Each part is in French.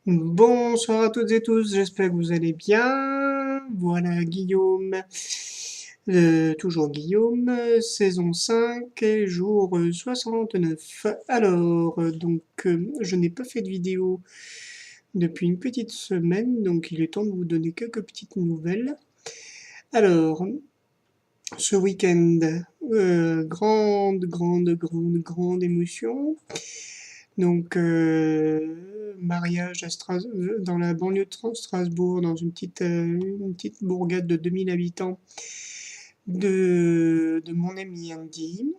Bonsoir à toutes et tous, j'espère que vous allez bien. Voilà Guillaume, toujours Guillaume, saison 5, et jour 69. Alors, je n'ai pas fait de vidéo depuis une petite semaine, donc il est temps de vous donner quelques petites nouvelles. Alors, ce week-end, grande émotion. Mariage dans la banlieue de Strasbourg, dans une petite bourgade de 2000 habitants de mon ami Andy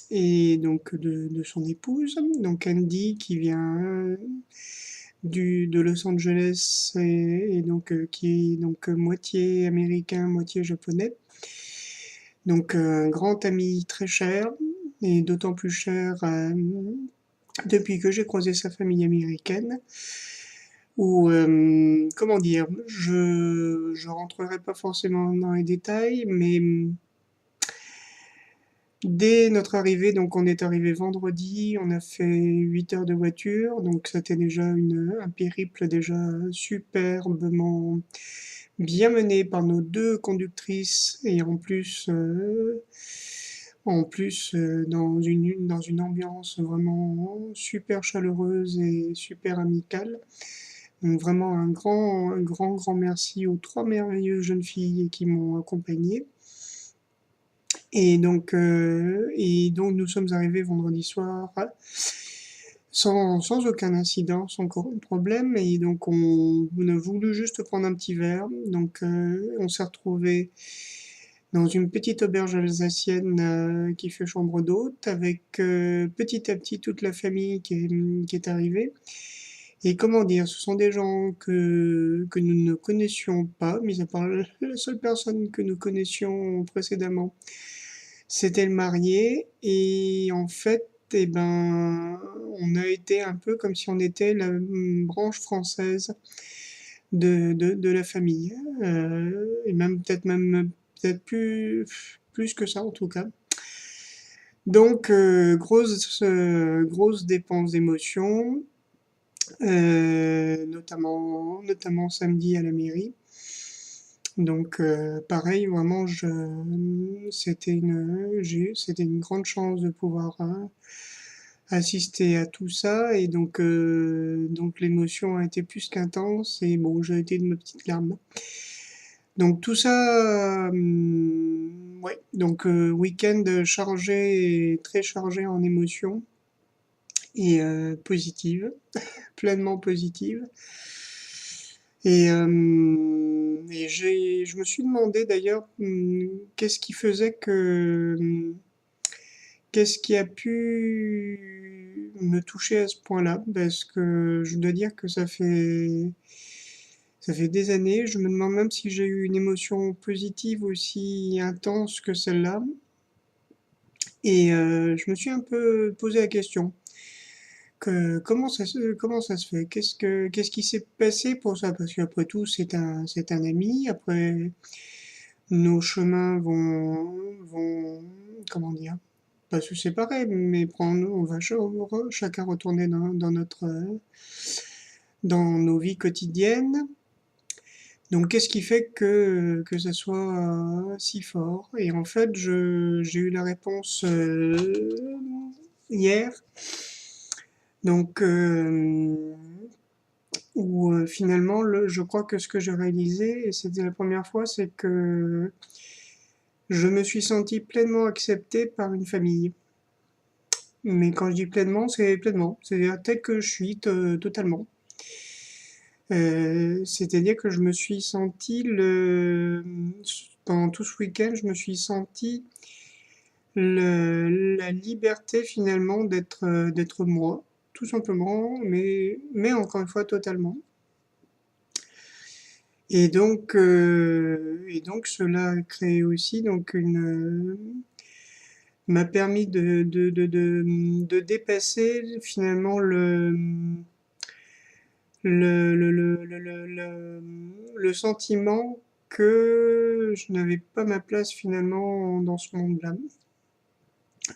et donc de son épouse. Donc Andy qui vient de Los Angeles qui est donc moitié américain, moitié japonais. Donc un grand ami très cher et d'autant plus cher depuis que j'ai croisé sa famille américaine, où, comment dire, je rentrerai pas forcément dans les détails, mais dès notre arrivée, donc on est arrivé vendredi, on a fait 8 heures de voiture, donc c'était déjà un périple déjà superbement bien mené par nos deux conductrices et dans une ambiance vraiment super chaleureuse et super amicale. Donc vraiment grand merci aux trois merveilleuses jeunes filles qui m'ont accompagné. Et donc nous sommes arrivés vendredi soir sans aucun incident, sans aucun problème. Et donc on a voulu juste prendre un petit verre. Donc on s'est retrouvés dans une petite auberge alsacienne qui fait chambre d'hôte, avec petit à petit toute la famille qui est arrivée. Et comment dire, ce sont des gens que nous ne connaissions pas, mis à part la seule personne que nous connaissions précédemment, c'était le marié. Et en fait, eh ben, on a été un peu comme si on était la branche française de la famille. Et peut-être plus que ça en tout cas. Donc, grosse dépense d'émotions, notamment samedi à la mairie. Donc, pareil, vraiment, c'était une grande chance de pouvoir assister à tout ça. Et donc l'émotion a été plus qu'intense. Et bon, j'ai été de mes petites larmes. Donc tout ça, ouais. Donc week-end chargé, très chargé en émotions et positive, pleinement positive. Je me suis demandé d'ailleurs qu'est-ce qui a pu me toucher à ce point-là, parce que je dois dire que ça fait des années. Je me demande même si j'ai eu une émotion positive aussi intense que celle-là. Et je me suis un peu posé la question comment ça se fait? Qu'est-ce qui s'est passé pour ça? Parce qu'après tout, c'est un ami. Après, nos chemins vont, comment dire, pas se séparer, mais on va chacun retourner dans nos vies quotidiennes. Donc, qu'est-ce qui fait que ça soit si fort? Et en fait, j'ai eu la réponse hier. Donc, où finalement, je crois que ce que j'ai réalisé, et c'était la première fois, c'est que je me suis senti pleinement accepté par une famille. Mais quand je dis pleinement, c'est pleinement, c'est-à-dire tel que je suis totalement. C'est-à-dire que je me suis senti pendant tout ce week-end, je me suis senti la liberté finalement d'être moi, tout simplement, mais encore une fois totalement. Et donc cela a créé aussi m'a permis de dépasser finalement le sentiment que je n'avais pas ma place finalement dans ce monde-là.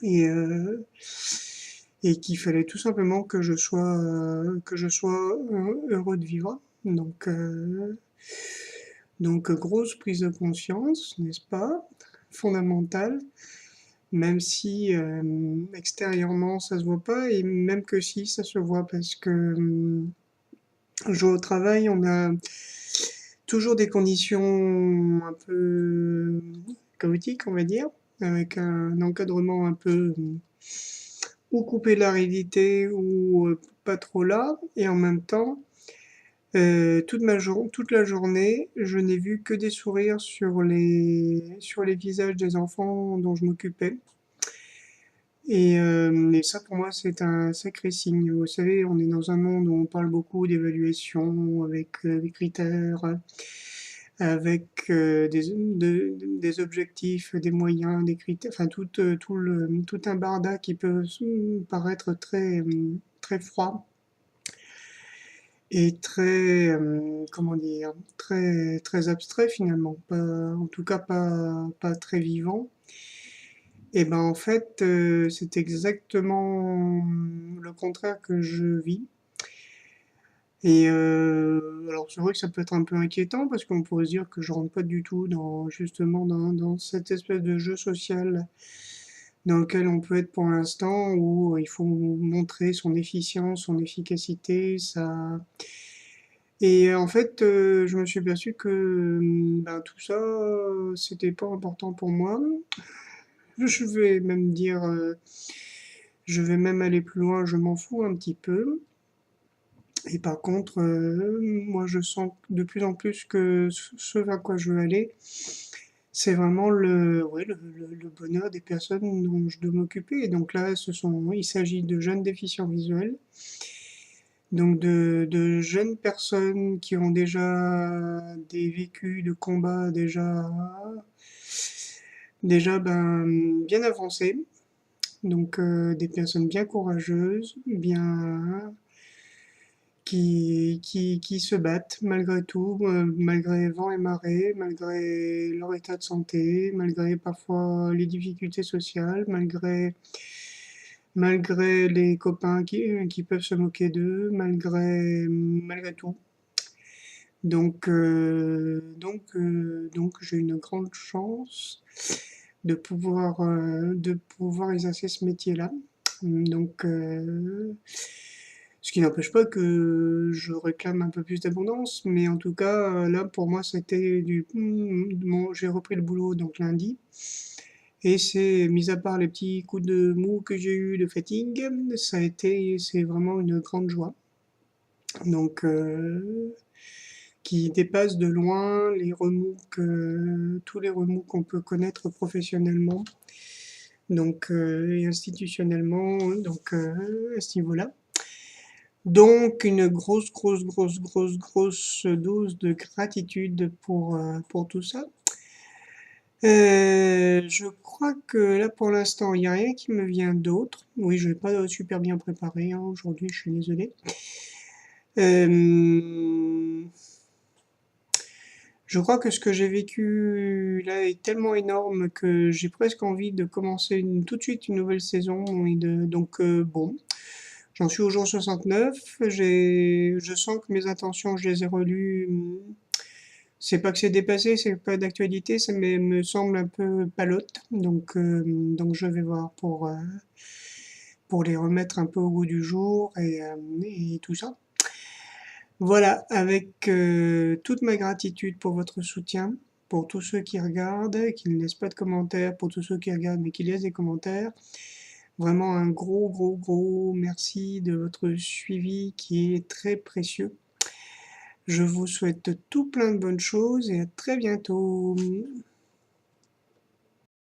Et, et qu'il fallait tout simplement que je sois heureux de vivre. Donc grosse prise de conscience, n'est-ce pas? Fondamentale, même si extérieurement ça se voit pas, et même que si ça se voit parce que au travail, on a toujours des conditions un peu chaotiques, on va dire, avec un encadrement un peu ou coupé de la réalité ou pas trop là, et en même temps, toute la journée, je n'ai vu que des sourires sur les visages des enfants dont je m'occupais. Et ça, pour moi, c'est un sacré signe. Vous savez, on est dans un monde où on parle beaucoup d'évaluation avec des critères, avec des objectifs, des moyens, des critères, enfin tout un barda qui peut paraître très froid et comment dire, très abstrait finalement, en tout cas pas très vivant. Et ben en fait, c'est exactement le contraire que je vis. Alors c'est vrai que ça peut être un peu inquiétant parce qu'on pourrait se dire que je rentre pas du tout justement dans cette espèce de jeu social dans lequel on peut être pour l'instant, où il faut montrer son efficience, son efficacité, et en fait, je me suis aperçu que ben, tout ça, c'était pas important pour moi. Je vais même dire, je vais même aller plus loin, je m'en fous un petit peu. Et par contre, moi je sens de plus en plus que ce vers quoi je veux aller, c'est vraiment ouais, le bonheur des personnes dont je dois m'occuper. Et donc là, il s'agit de jeunes déficients visuels, donc de jeunes personnes qui ont déjà des vécus de combat déjà bien avancés, donc des personnes bien courageuses, qui se battent malgré tout, malgré vent et marée, malgré leur état de santé, malgré parfois les difficultés sociales, malgré les copains qui peuvent se moquer d'eux, malgré tout. Donc j'ai une grande chance de pouvoir exercer ce métier-là. Donc, ce qui n'empêche pas que je réclame un peu plus d'abondance, mais en tout cas, là, pour moi, j'ai repris le boulot donc lundi, et c'est, mis à part les petits coups de mou que j'ai eu de fatigue, c'est vraiment une grande joie. Donc, qui dépasse de loin tous les remous qu'on peut connaître professionnellement, donc, et institutionnellement, donc, à ce niveau-là. Donc une grosse dose de gratitude pour tout ça. Je crois que là pour l'instant il n'y a rien qui me vient d'autre. Oui, je vais pas super bien préparé hein, aujourd'hui, je suis désolé. Euh, je crois que ce que j'ai vécu là est tellement énorme que j'ai presque envie de commencer tout de suite une nouvelle saison. Donc bon, j'en suis au jour 69. Je sens que mes intentions, je les ai relues. C'est pas que c'est dépassé, c'est pas d'actualité, ça me semble un peu palote. Donc je vais voir pour les remettre un peu au goût du jour et tout ça. Voilà, avec toute ma gratitude pour votre soutien, pour tous ceux qui regardent, qui ne laissent pas de commentaires, pour tous ceux qui regardent mais qui laissent des commentaires. Vraiment un gros merci de votre suivi qui est très précieux. Je vous souhaite tout plein de bonnes choses et à très bientôt.